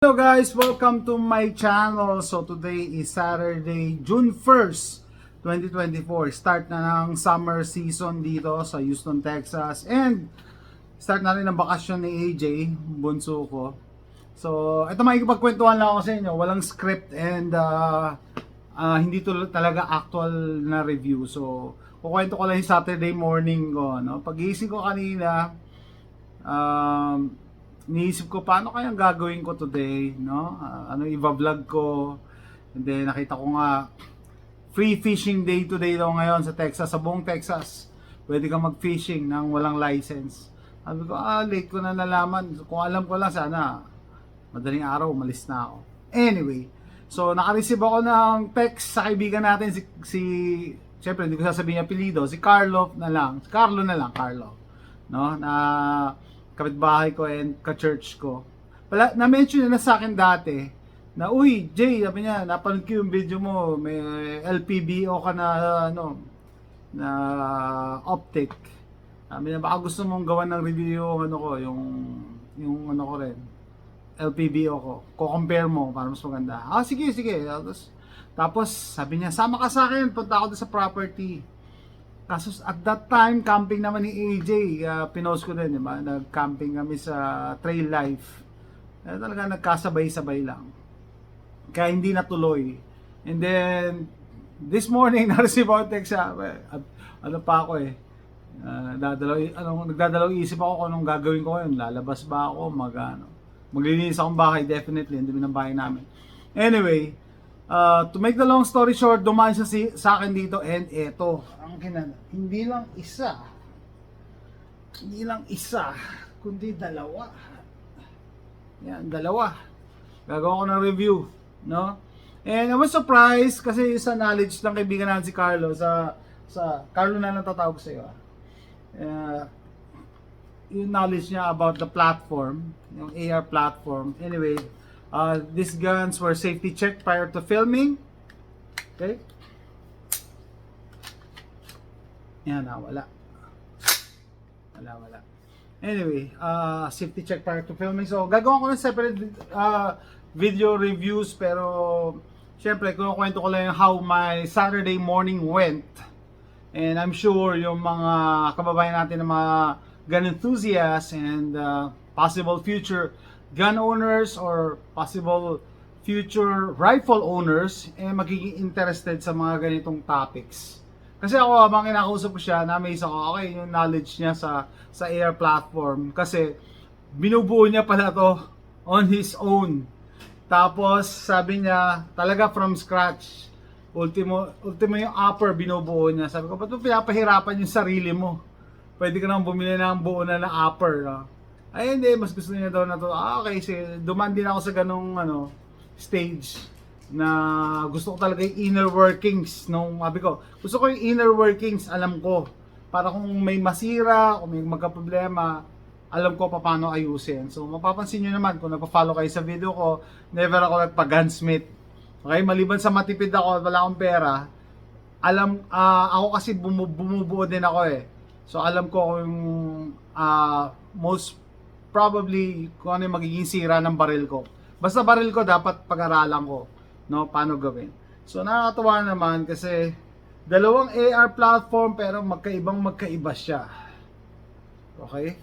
Hello guys, welcome to my channel. So today is Saturday, June 1st, 2024. Start na ng summer season dito sa Houston, Texas. And start na rin ang bakasyon ni AJ, bunso ko. So ito, makikipagkwentuhan lang ako sa inyo. Walang script and hindi to talaga actual na review. So kukwento ko lang yung Saturday morning ko. No? Pag-iisip ko kanina, iniisip ko paano kayang gagawin ko today, no? Ano i-vlog ko. And then nakita ko nga free fishing day today daw ngayon sa Texas, sa buong Texas. Pwede kang mag-fishing nang walang license. Sabi ko, late ko na nalaman. Kung alam ko lang, sana madaling araw umalis na ako. Anyway, so naka-receive ako ng text sa kaibigan natin syempre hindi ko sasabihin yung apelyido, si Carlo na lang. Carlo na lang, Carlo. No? Na kapitbahay ko and ka-church ko. Na-mention na sa akin dati na, uy, Jay, sabi niya, napanood ko yung video mo, may LPBO ka na, na optic. Sabi niya, baka gusto mong gawan ng review yung ano ko rin, LPBO ko. Ko-compare mo para mas maganda. Sige. Tapos, sabi niya, sama ka sa akin, punta ako doon sa property. Kaso at that time, camping naman ni AJ, pinost ko din, diba? Nag-camping kami sa Trail Life. Talaga nagkasabay-sabay lang. Kaya hindi natuloy. And then, this morning, na-receive ako text siya. Ano pa ako nagdadalaw isip ako kung anong gagawin ko ngayon. Lalabas ba ako? Maglilinis akong bahay, definitely. Hindi ng bahay namin. Anyway, to make the long story short, dumaan siya sa akin dito and eto, hindi lang isa, kundi dalawa. Yan, dalawa. Gagawa ko ng review, no? And I was surprised kasi sa knowledge ng kaibigan natin si Carlo, sa Carlo na lang tatawag sa iyo. Yung knowledge niya about the platform, yung AR platform. Anyway, these guns were safety checked prior to filming. Okay? Yan na, wala. Anyway, safety check prior to filming. So, gagawin ko ng separate video reviews, pero syempre, kinukwento ko lang how my Saturday morning went. And I'm sure yung mga kababayan natin na mga gun enthusiasts and possible future gun owners or possible future rifle owners magiging interested sa mga ganitong topics. Kasi ako, habang kinakausap ko siya, na-amaze ako, okay, yung knowledge niya sa AR platform. Kasi, binubuo niya pala to on his own. Tapos, sabi niya, talaga from scratch. Ultimo yung upper binubuo niya. Sabi ko, ba't mo pinapahirapan yung sarili mo? Pwede ka nang bumili ng buo na upper, no? Ay, hindi, mas gusto niya daw na to. Okay, duman din ako sa ganong stage na gusto ko talaga yung inner workings sabi ko, gusto ko yung inner workings, alam ko, para kung may masira, kung may magka-problema, alam ko paano ayusin. So mapapansin nyo naman kung nagpa-follow kayo sa video ko, never ako nagpa-gunsmith. Okay, maliban sa matipid ako at wala akong pera, ako kasi bumubuo din ako So alam ko kung most probably kung ano yung magiging sira ng baril ko. Basta baril ko dapat pag-aralan ko, no, paano gawin. So nakakatuwa naman kasi dalawang AR platform pero magkaiba siya. Okay?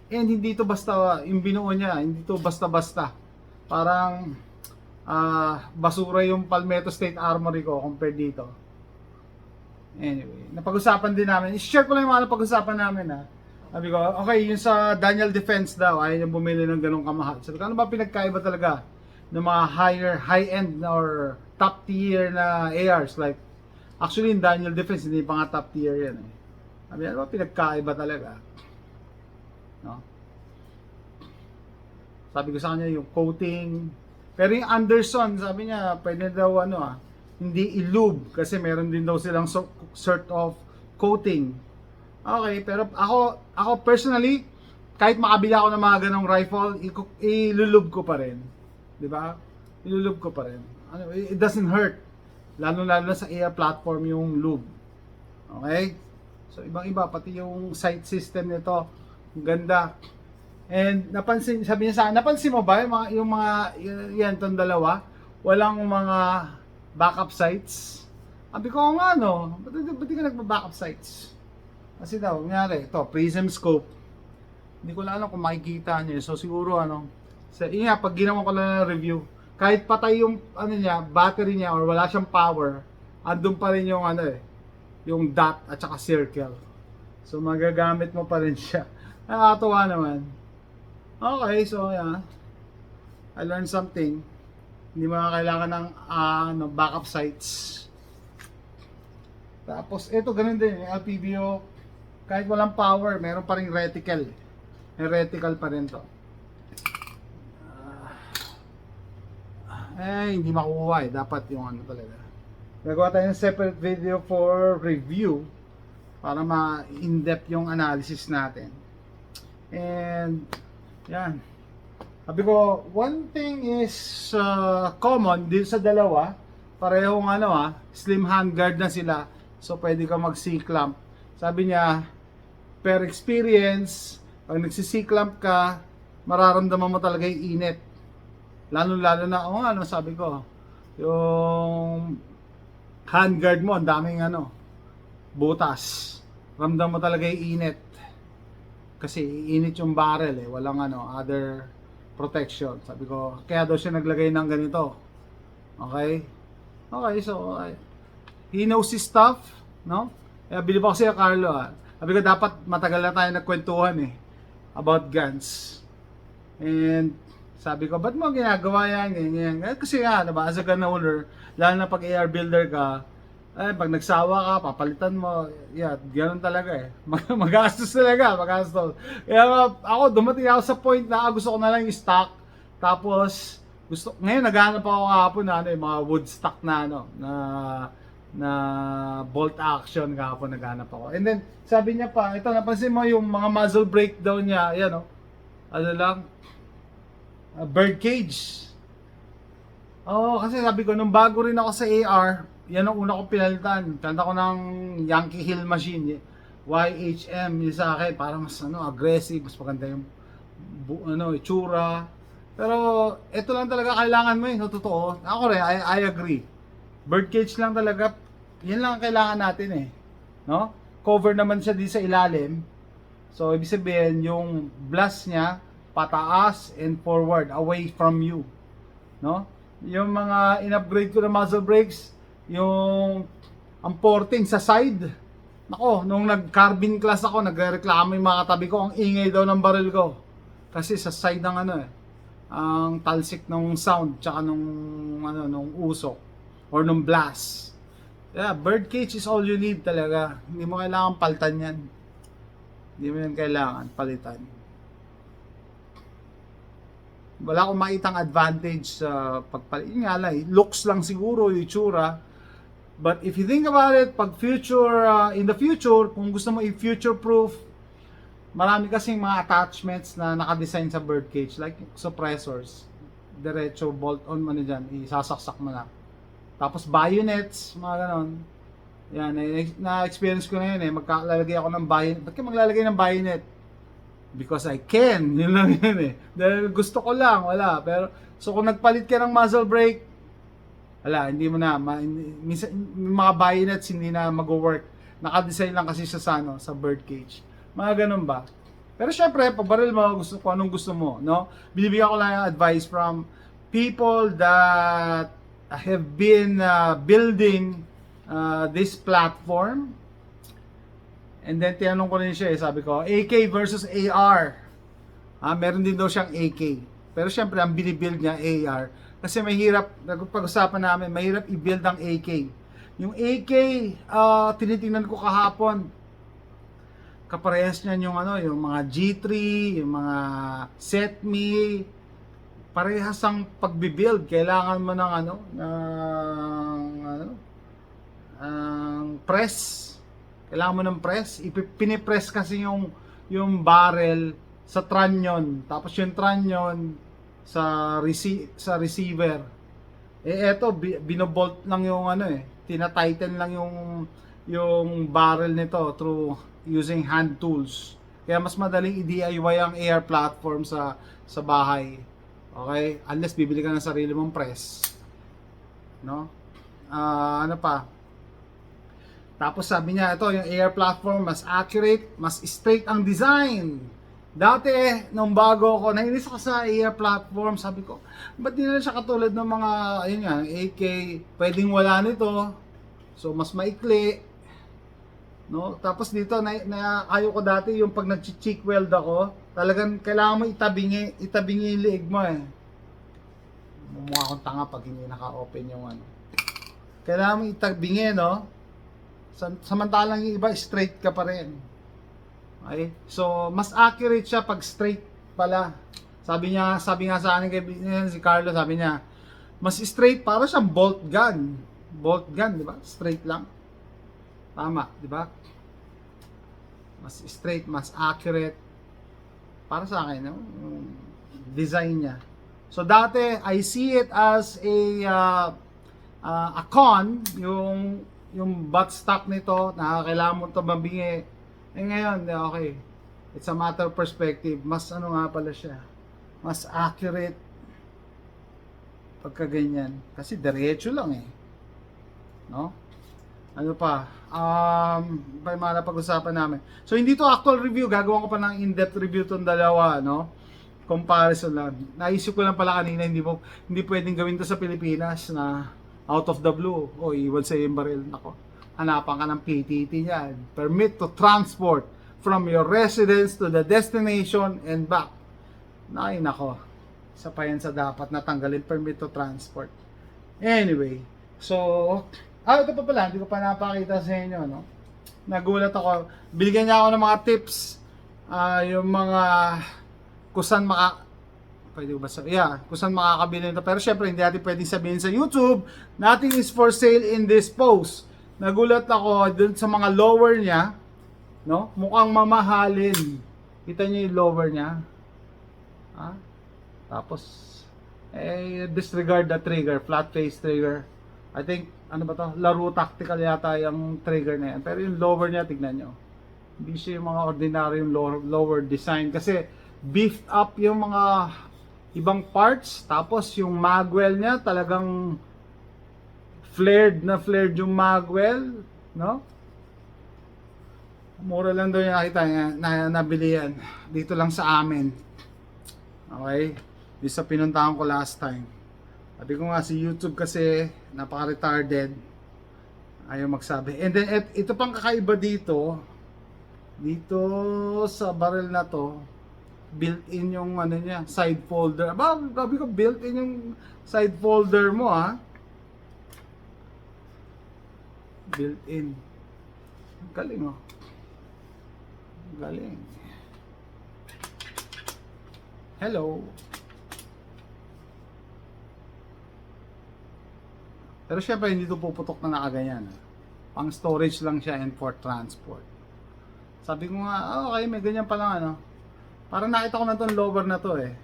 And hindi to basta yung binuo niya, hindi to basta-basta. Parang basura yung Palmetto State Armory ko compared dito. Anyway, napag-usapan din namin. I-share ko lang yung mga napag-usapan namin Sabi ko, okay, yung sa Daniel Defense daw, ayaw niya bumili ng ganong kamahal. Sabi ko, ano ba pinagkaiba talaga ng mga high-end or top tier na ARs? Like, actually, in Daniel Defense, hindi pa nga top tier yan Sabi, ano ba pinagkaiba talaga? No? Sabi ko sa kanya, yung coating. Pero yung Anderson, sabi niya, pwede daw hindi ilube kasi meron din daw silang sort of coating. Okay, pero ako personally, kahit makabili ako ng mga ganong rifle, ilulub ko pa rin. 'Di ba? Ilulub ko pa rin. It doesn't hurt. Lalo na sa AR platform yung lube. Okay? So ibang-iba pati yung sight system nito, ganda. And sabi niya sa akin, napansin mo ba yan tong dalawa? Walang mga backup sites? Sabi ko, "Oo nga no, ba't di ka nagba-backup sites?" Kasi daw, nangyari, ito, prism scope. Hindi ko lang alam kung makikita niyo. So siguro pag ginawa ko lang ng review, kahit patay yung battery niya or wala siyang power, andun pa rin yung yung dot at saka circle. So magagamit mo pa rin siya. Nakakatuwa naman. Okay, so yeah. I learned something. Hindi mo kailangan ng backup sites. Tapos ito ganun din, yung LPBO, kahit walang power, meron pa ring reticle. May reticle pa rin to. Hindi makukuha dapat yung talaga. Gagawa tayo ng separate video for review para ma-in-depth yung analysis natin. And yan. Sabi ko, one thing is common din sa dalawa, parehong slim handguard na sila. So pwede ka mag-C-clamp. Sabi niya, per experience, pag nagsi-C-clamp ka, mararamdaman mo talaga yung init. Lalo-lalo na, sabi ko, yung handguard mo, ang daming butas. Ramdam mo talaga yung init. Kasi init yung barrel walang other protection. Sabi ko, kaya daw siya naglagay ng ganito. Okay? Okay, so, he knows his stuff, no? Kaya bilib ako sa'yo, Carlo, Sabi ko, dapat matagal na tayo nagkwentuhan about guns. And sabi ko, ba't mo ginagawa yan, ganyan? Kasi as a gun owner, lalo na pag AR builder ka, pag nagsawa ka, papalitan mo, ganoon talaga magastos talaga, magastos. Kaya ako, dumating ako sa point na gusto ko na lang yung stock, tapos, ngayon naghahanap ako kahapon yung mga wood stock na bolt action kahapon naghanap ako. And then, sabi niya pa, ito, napansin mo yung mga muzzle brake daw niya, bird cage. Kasi sabi ko, nung bago rin ako sa AR, yan ang una ko pinalitan. Kanta ko ng Yankee Hill machine, YHM, yung sa akin, parang mas aggressive, mas maganda yung itsura. Pero, ito lang talaga kailangan mo totoo. Ako rin, I agree. Bird cage lang talaga, yan lang ang kailangan natin no? Cover naman siya di sa ilalim. So, ibig sabihin, yung blast niya, pataas and forward, away from you. No? Yung mga in-upgrade ko na muzzle brakes, yung ang porting sa side. Nako, nung nag-carbine class ako, nagreklamo yung mga katabi ko, ang ingay daw ng baril ko. Kasi sa side ng ang talsik ng sound, tsaka nung usok, or nung blast. Yeah, bird cage is all you need talaga. Hindi mo kailangan palitan yan. Hindi mo yan kailangan palitan. Wala akong makitang advantage sa pagpalit. Nga lang, looks lang siguro yung itsura. But if you think about it, in the future, kung gusto mo i-future proof, marami kasing mga attachments na nakadesign sa bird cage, like suppressors. Diretso, bolt on mo na dyan, isasaksak mo na. Tapos bayonets, mga ganon. Yan, na-experience ko na yun magkalalagay ako ng bayonet. Ba't ka maglalagay ng bayonet? Because I can. Yun lang yun Dahil gusto ko lang, wala. Pero, so kung nagpalit ka ng muzzle brake, wala, hindi mo na. Minsan, mga bayonets hindi na mag-work. Naka-design lang kasi siya sa bird cage. Mga ganun ba? Pero syempre, pag baril mo, kung anong gusto mo, no? Binibigyan ko lang yung advice from people that have been building this platform. And then tinanong ko rin siya sabi ko, AK versus AR. Meron din daw siyang AK. Pero syempre ang binibuild niya AR. Kasi mahirap, pag-usapan namin, mahirap i-build ang AK. Yung AK, tinitingnan ko kahapon. Kaparehas niyan yung mga G3, yung mga SetMe, parehas ang pagbibuild. Kailangan mo ng press. Kailangan mo ng press. Pinipress kasi yung barrel sa trunnion. Tapos yung trunnion sa receiver. Eto, binobolt lang yung tina-tighten lang yung barrel nito through using hand tools. Kaya mas madaling i-DIY ang AR platform sa bahay. Okay? Unless bibili ka ng sarili mong press. No? Ano pa? Tapos sabi niya, ito yung AR platform, mas accurate, mas straight ang design. Dati, nung bago ako, nainis ako sa AR platform, sabi ko, ba't di na siya katulad ng mga, ayun nga, AK, pwedeng wala nito. So, mas maikli. No? Tapos dito, ayaw ko dati yung pag nag-cheek weld ako, talagang kailangan mo itabingi yung liig mo eh. Mukha akong tanga pag hindi naka-open yung ano. Kailangan mo itabingi, no? Samantalang yung iba, straight ka pa rin. Okay? So, mas accurate siya pag straight pala. Sabi nga sa akin si Carlo, sabi niya, mas straight para siyang bolt gun. Bolt gun, di ba? Straight lang. Tama, di ba? Mas straight, mas accurate. Para sa akin, no? Design niya. So dati, I see it as a con, yung buttstock nito, na kailangan mo ito mabingi. Eh ngayon, okay. It's a matter of perspective. Mas ano nga pala siya. Mas accurate pagka ganyan. Kasi diretso lang eh. No? Ano pa? May mga napag-usapan namin. So hindi to actual review. Gagawa ko pa ng in-depth review tong dalawa, no? Comparison lang. Naisip ko lang pala kanina, hindi pwedeng gawin to sa Pilipinas na out of the blue. O, iwan sa yung baril. Nako. Hanapan ka ng PTT niyan. Permit to transport from your residence to the destination and back. Ay, nako. Isa pa yan sa dapat natanggalin, permit to transport. Anyway, so, ito pa pala, hindi ko pa napakita sa inyo, no? Nagulat ako. Binigyan niya ako ng mga tips, yung mga kung saan pwede ba kung saan makakabili nito. Pero syempre, hindi natin pwedeng sabihin sa YouTube, nothing is for sale in this post. Nagulat ako dun sa mga lower niya, no? Mukhang mamahalin. Kita niyo yung lower niya. Tapos, disregard the trigger, flat face trigger. I think, ano ba to? Laro tactical yata yung trigger na yan. Pero yung lower niya, tignan nyo. Hindi siya yung mga ordinary yung lower design. Kasi, beefed up yung mga ibang parts. Tapos, yung magwell niya, talagang flared yung magwell. No? Mura lang daw yung nakita niya, nabili yan. Dito lang sa amin. Okay? Dito sa pinuntahan ko last time. Sabi ko nga si YouTube kasi napaka-retarded. Ayaw magsabi. And then ito pang kakaiba dito sa barrel na to, built-in yung ano niya, side folder. Sabi ko built-in yung side folder mo Built-in. Galing oh. Galing. Hello. Pero syempre hindi ito puputok na nakaganyan. Pang storage lang siya and for transport. Sabi ko nga, okay, may ganyan pa lang ano. Parang nakita ko na itong lower na to eh.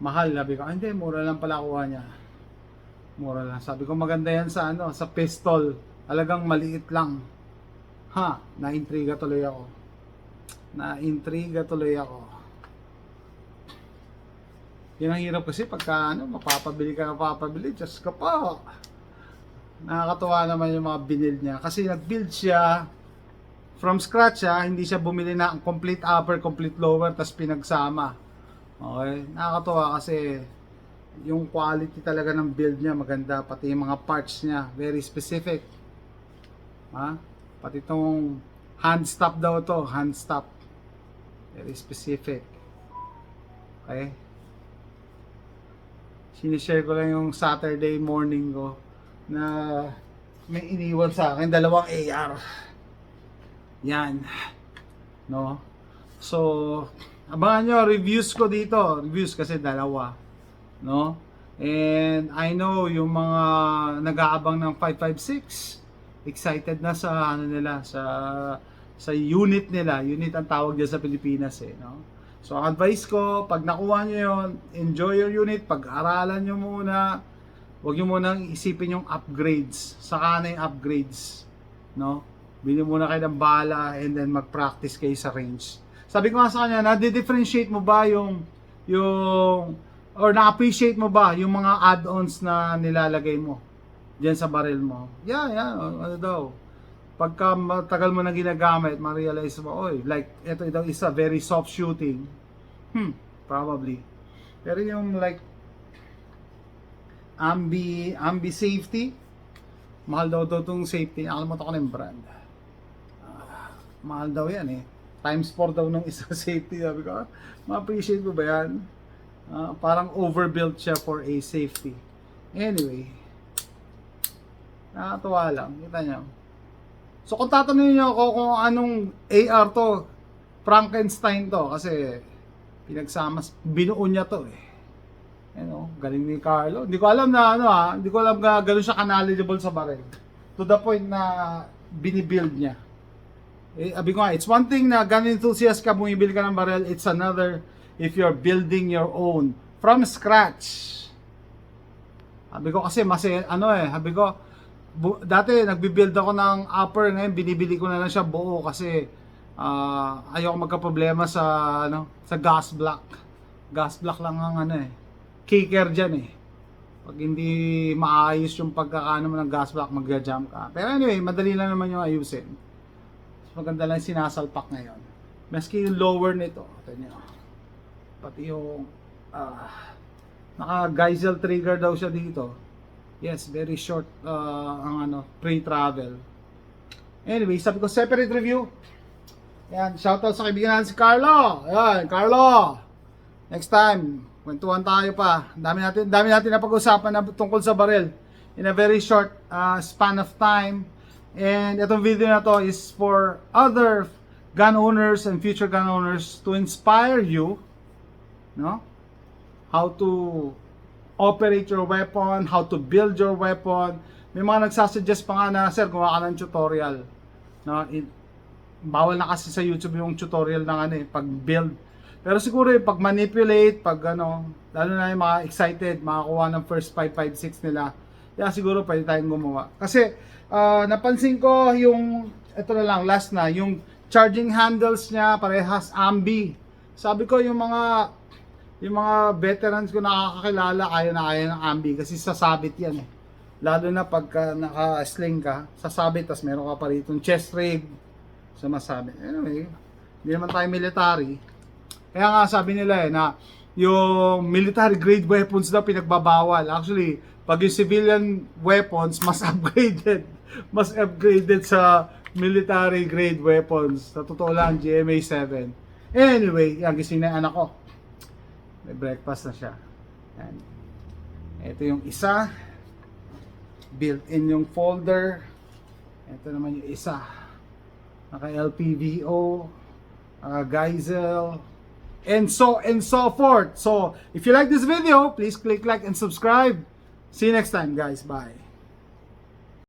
Mahal, sabi ko, hindi, mura lang pala kuha niya. Mura lang. Sabi ko maganda yan sa ano, sa pistol. Talagang maliit lang. Naintriga tuloy ako. Yan ang hirap kasi pagka mapapabili. Diyos ka po. Nakakatuwa naman yung mga binil niya. Kasi nag-build siya from scratch hindi siya bumili na ang complete upper, complete lower, tas pinagsama. Okay? Nakakatuwa kasi yung quality talaga ng build niya maganda. Pati yung mga parts niya, very specific. Pati itong hand stop daw to, hand stop. Very specific. Okay? Sinishare ko lang yung Saturday morning ko na may iniwan sa akin, 2 AR. Yan. No? So, abangan nyo, reviews ko dito. Reviews kasi 2. No? And I know yung mga nag-aabang ng 556, excited na sa ano nila, sa unit nila. Unit ang tawag dyan sa Pilipinas no? So, ang advice ko, pag nakuha nyo yun, enjoy your unit, pag-aralan nyo muna, huwag nyo munang isipin yung upgrades, saka na yung upgrades, no? Bili muna kayo ng bala and then mag-practice kayo sa range. Sabi ko nga sa kanya, na-differentiate mo ba or na-appreciate mo ba yung mga add-ons na nilalagay mo diyan sa baril mo? Yeah, ano daw. Pagka matagal mo na ginagamit, ma-realize mo, oy, like, ito daw is a very soft shooting. Probably. Pero yung like, Ambi safety, mahal daw itong safety. Nakalimutan ko na yung brand. Mahal daw yan eh. Times 4 daw nung isa safety. Sabi ko, ma-appreciate mo ba yan? Parang overbuilt siya for a safety. Anyway, nakakatuwa lang. Kita nyo. So kung tatanungin nyo ako kung anong AR to, Frankenstein to. Kasi pinagsama, binuo niya to eh. Galing ni Carlo. Hindi ko alam na hindi ko alam na gano'n siya knowledgeable sa baril. To the point na binibuild niya. Sabi ko nga, it's one thing na gun enthusiast ka, bumibili ka ng baril. It's another if you're building your own from scratch. Sabi ko kasi sabi ko, dati nagbi-build ako ng upper, ngayon binibili ko na lang siya buo kasi ayoko magka-problema sa gas block. Gas block lang ang kicker dyan eh. Pag hindi maayos yung pagkakaano mo ng gas block, magja-jump ka. Pero anyway, madali lang naman yung ayusin. So, maganda lang sinasalpak ngayon. Maski yung lower nito, ito nyo. Pati yung naka-Geisel trigger daw siya dito. Yes, very short ang pre-travel. Anyway, sabi ko separate review. Yan, shoutout sa kaibigan natin si Carlo. Ayan, Carlo. Next time, kwentuhan tayo pa. Dami natin na pag-usapan na tungkol sa baril in a very short span of time. And itong video na to is for other gun owners and future gun owners to inspire you, how to operate your weapon, how to build your weapon. May mga nagsasuggest pa nga na, sir, gumawa ka ng tutorial. Bawal na kasi sa YouTube yung tutorial ng pag-build. Pero siguro yung pag-manipulate, lalo na yung mga excited, makakuha ng first 5.56 nila, siguro pwede tayong gumawa. Kasi, napansin ko ito na lang, last na, yung charging handles niya, parehas Ambi. Sabi ko, yung mga veterans ko nakakakilala, kaya ng Ambi, kasi sasabit yan eh. Lalo na pagka naka-sling ka, sasabit, tas meron ka pa rito yung chest rig, sumasabit. Anyway, hindi naman tayo military. Kaya nga sabi nila na yung military grade weapons daw pinagbabawal. Actually, pag yung civilian weapons, mas upgraded sa military grade weapons. Sa totoo lang, GMA 7. Anyway, yan, gising na yung anak ko. May breakfast na siya. Yan. Ito yung isa. Built-in yung folder. Ito naman yung isa. Naka LPVO. Naka Geisel. And so forth. So, if you like this video, please click like and subscribe. See you next time, guys. Bye.